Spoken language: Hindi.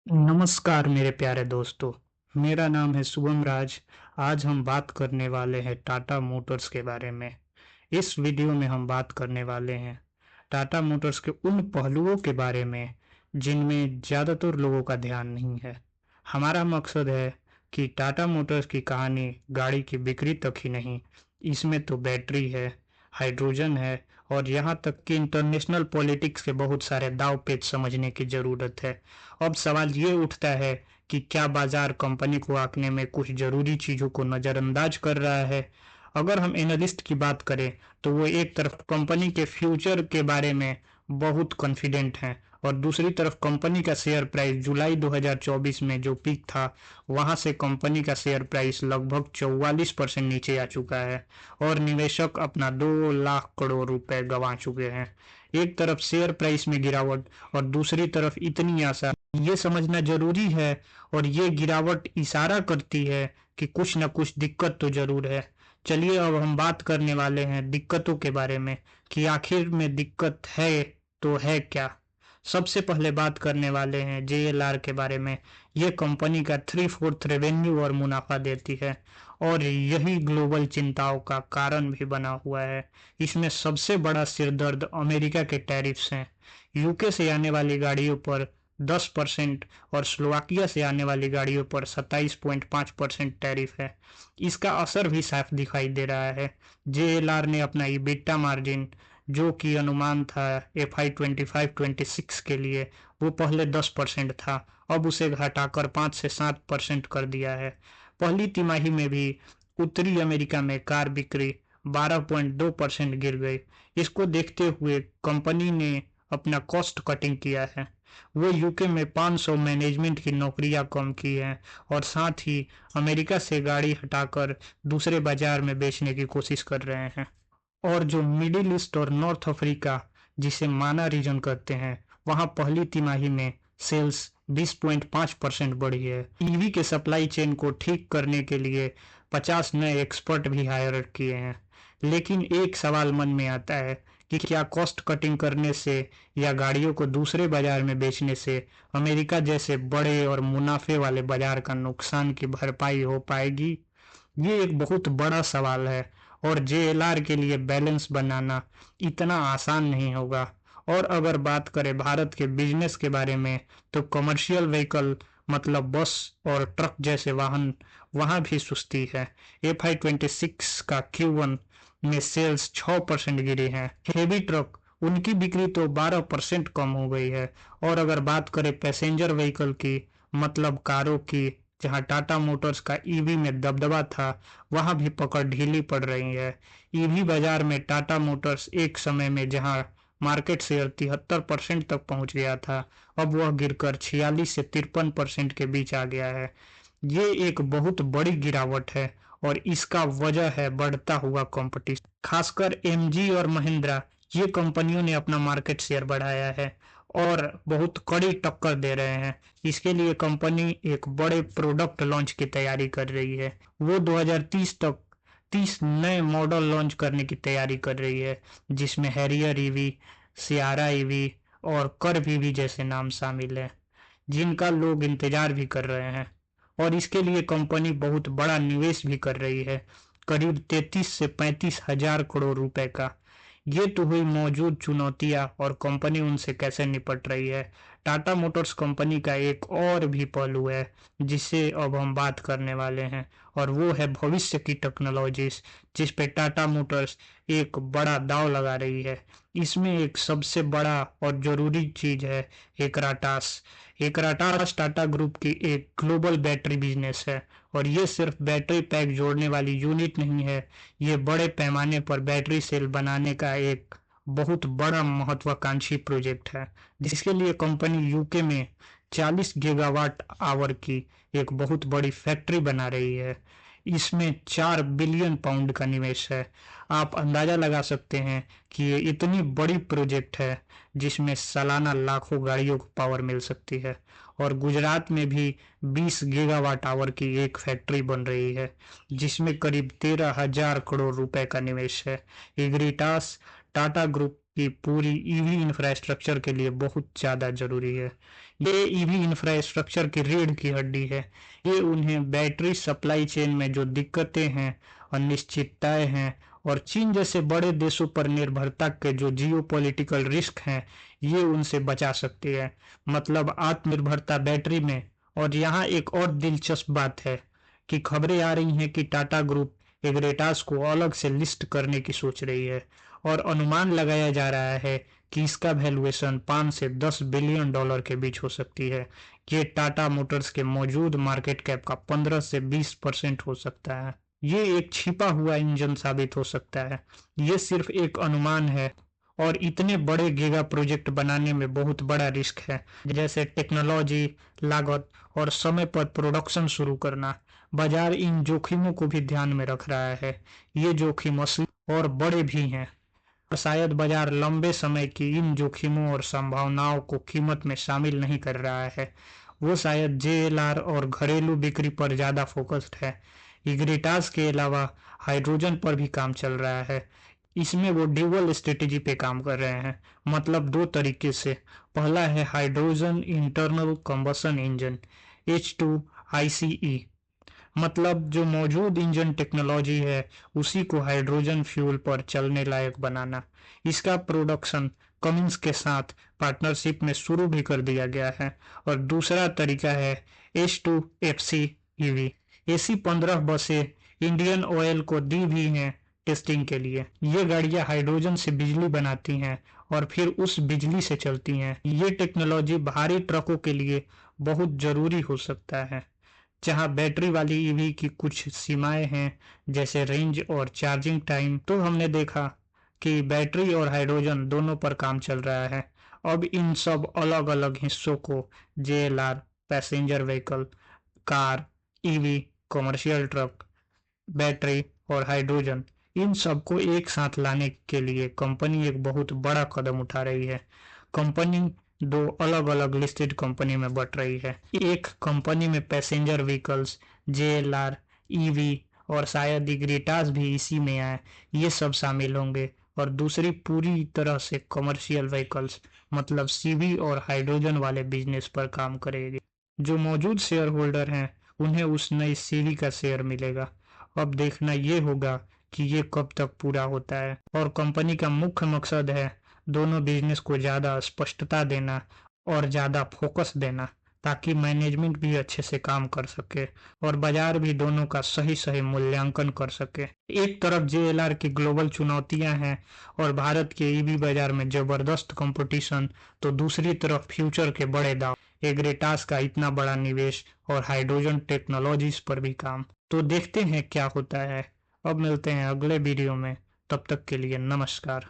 नमस्कार मेरे प्यारे दोस्तों। मेरा नाम है शुभम राज। आज हम बात करने वाले हैं टाटा मोटर्स के बारे में। इस वीडियो में हम बात करने वाले हैं टाटा मोटर्स के उन पहलुओं के बारे में जिनमें ज़्यादातर लोगों का ध्यान नहीं है। हमारा मकसद है कि टाटा मोटर्स की कहानी गाड़ी की बिक्री तक ही नहीं, इसमें तो बैटरी है, हाइड्रोजन है और यहाँ तक कि इंटरनेशनल पॉलिटिक्स के बहुत सारे दांव पेच समझने की ज़रूरत है। अब सवाल ये उठता है कि क्या बाजार कंपनी को आंकने में कुछ जरूरी चीजों को नजरअंदाज कर रहा है। अगर हम एनालिस्ट की बात करें तो वो एक तरफ कंपनी के फ्यूचर के बारे में बहुत कॉन्फिडेंट हैं और दूसरी तरफ कंपनी का शेयर प्राइस जुलाई 2024 में जो पीक था वहां से कंपनी का शेयर प्राइस लगभग 44% नीचे आ चुका है और निवेशक अपना 2 लाख करोड़ रुपए गंवा चुके हैं। एक तरफ शेयर प्राइस में गिरावट और दूसरी तरफ इतनी आशा, ये समझना जरूरी है। और ये गिरावट इशारा करती है कि कुछ न कुछ दिक्कत तो जरूर है। चलिए अब हम बात करने वाले हैं दिक्कतों के बारे में कि आखिर में दिक्कत है तो है क्या। सबसे पहले बात करने वाले हैं जेएलआर के बारे में। ये कंपनी का 3/4 रेवेन्यू और मुनाफा देती है और यही ग्लोबल चिंताओं का कारण भी बना हुआ है। इसमें सबसे बड़ा सिरदर्द अमेरिका के टैरिफ्स हैं। यूके से आने वाली गाड़ियों पर 10% और स्लोवाकिया से आने वाली गाड़ियों पर 27.5% टैरिफ है। इसका असर भी साफ दिखाई दे रहा है। जेएलआर ने अपना ईबिटा मार्जिन, जो कि अनुमान था FY 25-26 के लिए, वो पहले 10% था, अब उसे घटाकर 5 से 7% कर दिया है। पहली तिमाही में भी उत्तरी अमेरिका में कार बिक्री 12.2% गिर गई। इसको देखते हुए कंपनी ने अपना कॉस्ट कटिंग किया है। वो यूके में 500 मैनेजमेंट की नौकरियां कम की हैं और साथ ही अमेरिका से गाड़ी हटाकर दूसरे बाजार में बेचने की कोशिश कर रहे हैं। और जो मिडिल ईस्ट और नॉर्थ अफ्रीका, जिसे माना रीजन कहते हैं, वहां पहली तिमाही में सेल्स 20.5% बढ़ी है। ईवी के सप्लाई चेन को ठीक करने के लिए 50 नए एक्सपर्ट भी हायर किए हैं। लेकिन एक सवाल मन में आता है कि क्या कॉस्ट कटिंग करने से या गाड़ियों को दूसरे बाजार में बेचने से अमेरिका जैसे बड़े और मुनाफे वाले बाजार का नुकसान की भरपाई हो पाएगी। ये एक बहुत बड़ा सवाल है और जेएलआर के लिए बैलेंस बनाना इतना आसान नहीं होगा। और अगर बात करें भारत के बिजनेस के बारे में तो कमर्शियल व्हीकल मतलब बस और ट्रक जैसे वाहन, वहां भी सुस्ती है। FY 26 का Q1 में सेल्स 6% गिरी है। हेवी ट्रक, उनकी बिक्री तो 12% कम हो गई है। और अगर बात करें पैसेंजर व्हीकल की मतलब कारों की, जहां टाटा मोटर्स का ईवी में दबदबा था, वहां भी पकड़ ढीली पड़ रही है। ईवी बाजार में टाटा मोटर्स एक समय में जहां मार्केट शेयर 73% तक पहुंच गया था, अब वह गिरकर 46 से 53% के बीच आ गया है। ये एक बहुत बड़ी गिरावट है और इसका वजह है बढ़ता हुआ कंपटीशन। खासकर एमजी और महिंद्रा, ये कंपनियों ने अपना मार्केट शेयर बढ़ाया है और बहुत कड़ी टक्कर दे रहे हैं। इसके लिए कंपनी एक बड़े प्रोडक्ट लॉन्च की तैयारी कर रही है। वो 2030 तक 30 नए मॉडल लॉन्च करने की तैयारी कर रही है, जिसमें हैरियर ईवी, सियारा ईवी और कर्व ईवी जैसे नाम शामिल हैं, जिनका लोग इंतजार भी कर रहे हैं। और इसके लिए कंपनी बहुत बड़ा निवेश भी कर रही है, करीब 33 से 35 हजार करोड़ रुपए का। ये तो हुई मौजूद चुनौतियां और कंपनी उनसे कैसे निपट रही है। टाटा मोटर्स कंपनी का एक और भी पहलू है जिससे अब हम बात करने वाले हैं, और वो है भविष्य की टेक्नोलॉजीज, जिस पे टाटा मोटर्स एक बड़ा दांव लगा रही है। इसमें एक सबसे बड़ा और जरूरी चीज है एकराटास। एकराटास टाटा ग्रुप की एक ग्लोबल बैटरी बिजनेस है और ये सिर्फ बैटरी पैक जोड़ने वाली यूनिट नहीं है, ये बड़े पैमाने पर बैटरी सेल बनाने का एक बहुत बड़ा महत्वाकांक्षी प्रोजेक्ट है, जिसके लिए कंपनी यूके में 40 गीगावाट आवर की एक बहुत बड़ी फैक्ट्री बना रही है। इसमें 4 बिलियन पाउंड का निवेश है। आप अंदाजा लगा सकते हैं कि ये इतनी बड़ी प्रोजेक्ट है जिसमें सालाना लाखों गाड़ियों को पावर मिल सकती है। और गुजरात में भी 20 गीगावाट आवर की एक फैक्ट्री बन रही है जिसमें करीब 13,000 करोड़ रुपए का निवेश है। एग्रीटास टाटा ग्रुप कि पूरी ईवी इंफ्रास्ट्रक्चर के लिए बहुत ज़्यादा ज़रूरी है। ये ईवी इंफ्रास्ट्रक्चर की रीढ़ की हड्डी है। ये उन्हें बैटरी सप्लाई चेन में जो दिक्कतें हैं, अनिश्चितताएं हैं और चीन जैसे बड़े देशों पर निर्भरता के जो जियोपॉलिटिकल रिस्क हैं, ये उनसे बचा सकती है। मतलब आत्मनिर्भरता बैटरी में। और यहाँ एक और दिलचस्प बात है कि खबरें आ रही हैं कि टाटा ग्रुप एग्रेटास को अलग से लिस्ट करने की सोच रही है और अनुमान लगाया जा रहा है कि इसका वैल्यूएशन 5 से 10 बिलियन डॉलर के बीच हो सकती है। ये टाटा मोटर्स के मौजूद मार्केट कैप का 15 से 20% हो सकता है। ये एक छिपा हुआ इंजन साबित हो सकता है। ये सिर्फ एक अनुमान है और इतने बड़े गीगा प्रोजेक्ट बनाने में बहुत बड़ा रिस्क है, जैसे टेक्नोलॉजी, लागत और समय पर प्रोडक्शन शुरू करना। बाजार इन जोखिमों को भी ध्यान में रख रहा है। ये जोखिम असली और बड़े भी हैं। शायद बाजार लंबे समय की इन जोखिमों और संभावनाओं को कीमत में शामिल नहीं कर रहा है। वो शायद जेएलआर और घरेलू बिक्री पर ज्यादा फोकस्ड है। इग्निटास के अलावा हाइड्रोजन पर भी काम चल रहा है। इसमें वो ड्यूअल स्ट्रेटेजी पे काम कर रहे हैं, मतलब दो तरीके से। पहला है hydrogen internal combustion engine, H2ICE। मतलब जो मौजूद इंजन टेक्नोलॉजी है उसी को हाइड्रोजन फ्यूल पर चलने लायक बनाना। इसका प्रोडक्शन कमिंस के साथ पार्टनरशिप में शुरू भी कर दिया गया है। और दूसरा तरीका है H2FCEV। AC-15 बसें इंडियन ऑयल को दी भी हैं टेस्टिंग के लिए। ये गाड़ियां हाइड्रोजन से बिजली बनाती हैं और फिर उस बिजली से चलती हैं। ये टेक्नोलॉजी भारी ट्रकों के लिए बहुत जरूरी हो सकता है, जहां बैटरी वाली ईवी की कुछ सीमाएं हैं, जैसे रेंज और चार्जिंग टाइम। तो हमने देखा कि बैटरी और हाइड्रोजन दोनों पर काम चल रहा है। अब इन सब अलग अलग हिस्सों को JLR, passenger vehicle, car, EV, commercial truck, battery और हाइड्रोजन, इन सबको एक साथ लाने के लिए कंपनी एक बहुत बड़ा कदम उठा रही है। कंपनी दो अलग अलग लिस्टेड कंपनी में बट रही है। एक कंपनी में पैसेंजर व्हीकल्स, जेएलआर, ईवी और शायद इग्निटास भी इसी में आए, ये सब शामिल होंगे। और दूसरी पूरी तरह से कमर्शियल व्हीकल्स, मतलब सीवी और हाइड्रोजन वाले बिजनेस पर काम करेगी। जो मौजूद शेयर होल्डर हैं उन्हें उस नई सीवी का शेयर मिलेगा। अब देखना ये होगा कि ये कब तक पूरा होता है। और कंपनी का मुख्य मकसद है दोनों बिजनेस को ज़्यादा स्पष्टता देना और ज़्यादा फोकस देना, ताकि मैनेजमेंट भी अच्छे से काम कर सके और बाजार भी दोनों का सही सही मूल्यांकन कर सके। एक तरफ जेएलआर की ग्लोबल चुनौतियां हैं और भारत के ईवी बाजार में जबरदस्त कंपटीशन, तो दूसरी तरफ फ्यूचर के बड़े दाव, एग्रेटास का इतना बड़ा निवेश और हाइड्रोजन टेक्नोलॉजीज पर भी काम। तो देखते हैं क्या होता है। अब मिलते हैं अगले वीडियो में, तब तक के लिए नमस्कार।